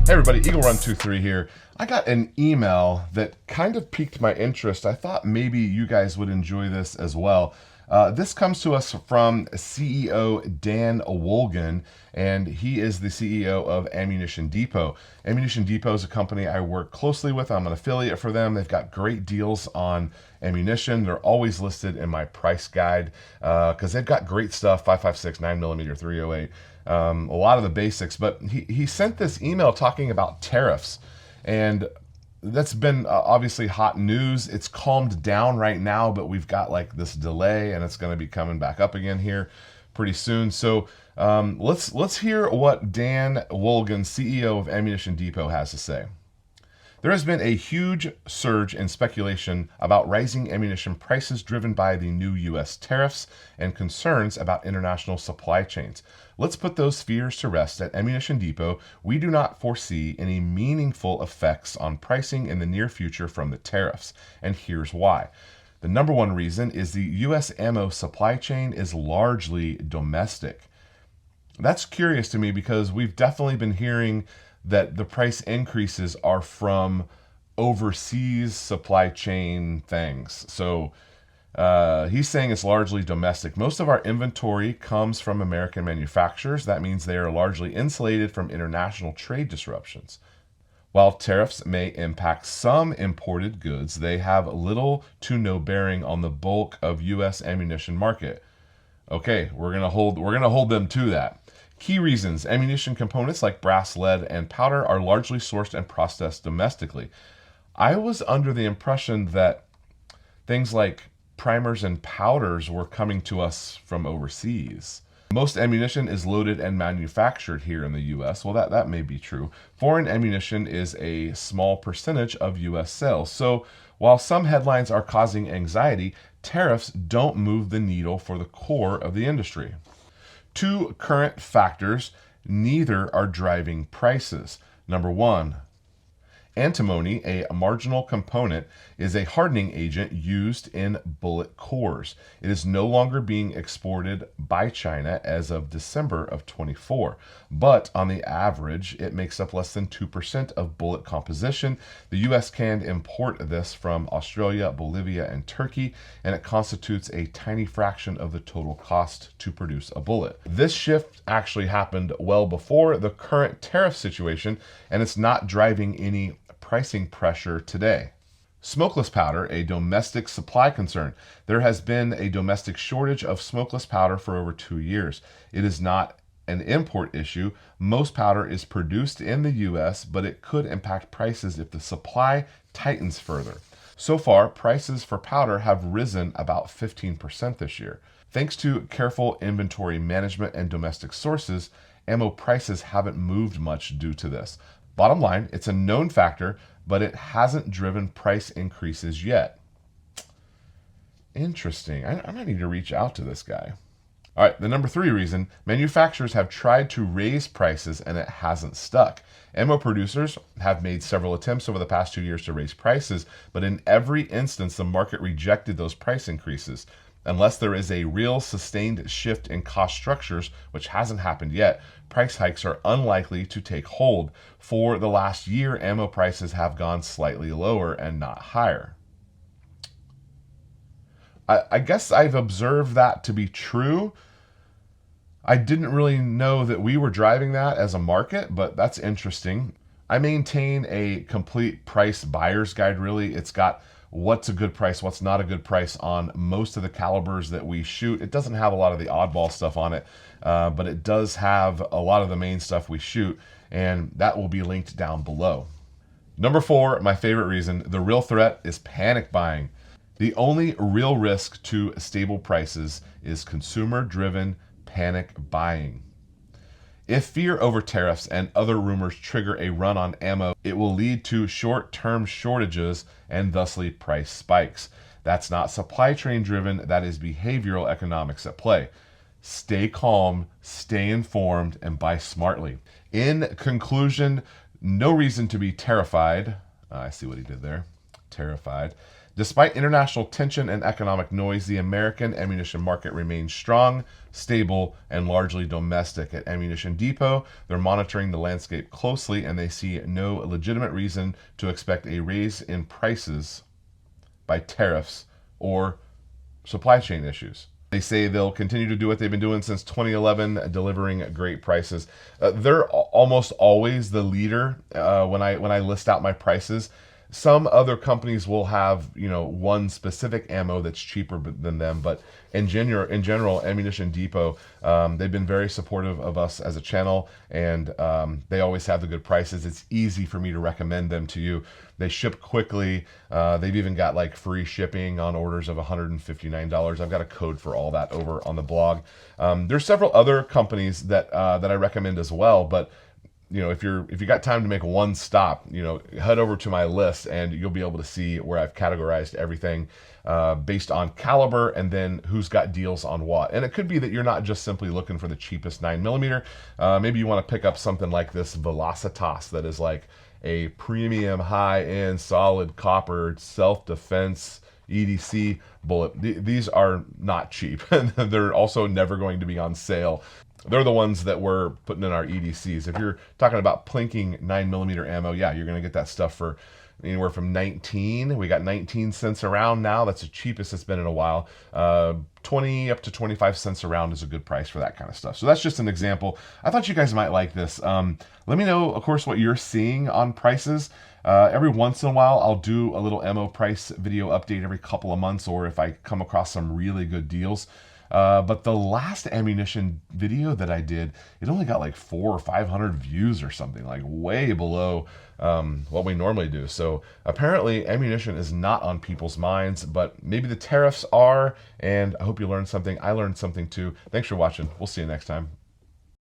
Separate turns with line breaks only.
Hey everybody, Eagle Run 23 here. I got an email that kind of piqued my interest. I thought maybe you guys would enjoy this as well. This comes to us from CEO Dan Wolgan, and he is the CEO of Ammunition Depot. Ammunition Depot is a company I work closely with. I'm an affiliate for them. They've got great deals on ammunition. They're always listed in my price guide because they've got great stuff, 5.56, 9mm, 308. A lot of the basics, but he sent this email talking about tariffs, and that's been obviously hot news. It's calmed down right now, but we've got like this delay, and it's going to be coming back up again here pretty soon. So let's hear what Dan Wolgan, CEO of Ammunition Depot, has to say. There has been a huge surge in speculation about rising ammunition prices driven by the new U.S. tariffs and concerns about international supply chains. Let's put those fears to rest. At Ammunition Depot, we do not foresee any meaningful effects on pricing in the near future from the tariffs, and here's why. The number one reason is the U.S. ammo supply chain is largely domestic. That's curious to me because we've definitely been hearing that the price increases are from overseas supply chain things. So he's saying it's largely domestic. Most of our inventory comes from American manufacturers. That means they are largely insulated from international trade disruptions. While tariffs may impact some imported goods, they have little to no bearing on the bulk of U.S. ammunition market. Okay, we're gonna hold them to that. Key reasons: ammunition components like brass, lead, and powder are largely sourced and processed domestically. I was under the impression that things like primers and powders were coming to us from overseas. Most ammunition is loaded and manufactured here in the U.S. Well, that may be true. Foreign ammunition is a small percentage of U.S. sales. So while some headlines are causing anxiety, tariffs don't move the needle for the core of the industry. Two current factors, neither are driving prices. Number one, antimony, a marginal component, is a hardening agent used in bullet cores. It is no longer being exported by China as of December of 24, but on the average, it makes up less than 2% of bullet composition. The U.S. can import this from Australia, Bolivia, and Turkey, and it constitutes a tiny fraction of the total cost to produce a bullet. This shift actually happened well before the current tariff situation, and it's not driving any pricing pressure today. Smokeless powder, a domestic supply concern. There has been a domestic shortage of smokeless powder for over 2 years. It is not an import issue. Most powder is produced in the U.S., but it could impact prices if the supply tightens further. So far, prices for powder have risen about 15% this year. Thanks to careful inventory management and domestic sources, ammo prices haven't moved much due to this. Bottom line, it's a known factor, but it hasn't driven price increases yet. Interesting. I might need to reach out to this guy. All right, the number three reason, manufacturers have tried to raise prices and it hasn't stuck. Ammo producers have made several attempts over the past 2 years to raise prices, but in every instance, the market rejected those price increases. Unless there is a real sustained shift in cost structures, which hasn't happened yet, price hikes are unlikely to take hold. For the last year, ammo prices have gone slightly lower and not higher. I guess I've observed that to be true. I didn't really know that we were driving that as a market, but that's interesting. I maintain a complete price buyer's guide, really. It's got what's a good price, what's not a good price on most of the calibers that we shoot. It doesn't have a lot of the oddball stuff on it, but it does have a lot of the main stuff we shoot, and that will be linked down below. Number four, my favorite reason, the real threat is panic buying. The only real risk to stable prices is consumer-driven panic buying. If fear over tariffs and other rumors trigger a run on ammo, it will lead to short-term shortages and thusly price spikes. That's not supply chain driven, that is behavioral economics at play. Stay calm, stay informed, and buy smartly. In conclusion, no reason to be terrified. I see what he did there. Terrified. Despite international tension and economic noise, the American ammunition market remains strong, stable, and largely domestic. At Ammunition Depot, they're monitoring the landscape closely and they see no legitimate reason to expect a raise in prices by tariffs or supply chain issues. They say they'll continue to do what they've been doing since 2011, delivering great prices. They're almost always the leader when I list out my prices. Some other companies will have, one specific ammo that's cheaper than them, but in general, Ammunition Depot, they've been very supportive of us as a channel, and they always have the good prices. It's easy for me to recommend them to you. They ship quickly. They've even got like free shipping on orders of $159. I've got a code for all that over on the blog. There's several other companies that I recommend as well, but if you got time to make one stop, head over to my list and you'll be able to see where I've categorized everything based on caliber and then who's got deals on what. And it could be that you're not just simply looking for the cheapest 9mm. Maybe you want to pick up something like this Velocitas that is like a premium high-end solid copper self-defense EDC bullet. These are not cheap. They're also never going to be on sale. They're the ones that we're putting in our EDCs. If you're talking about plinking 9mm ammo, yeah, you're going to get that stuff for anywhere from 19. We got 19 cents a round now. That's the cheapest it's been in a while. 20 up to 25 cents a round is a good price for that kind of stuff. So that's just an example. I thought you guys might like this. Let me know, of course, what you're seeing on prices. Every once in a while, I'll do a little ammo price video update every couple of months, or if I come across some really good deals. But the last ammunition video that I did, it only got like 400 or 500 views or something, like way below what we normally do. So apparently ammunition is not on people's minds, but maybe the tariffs are, and I hope you learned something. I learned something too. Thanks for watching. We'll see you next time.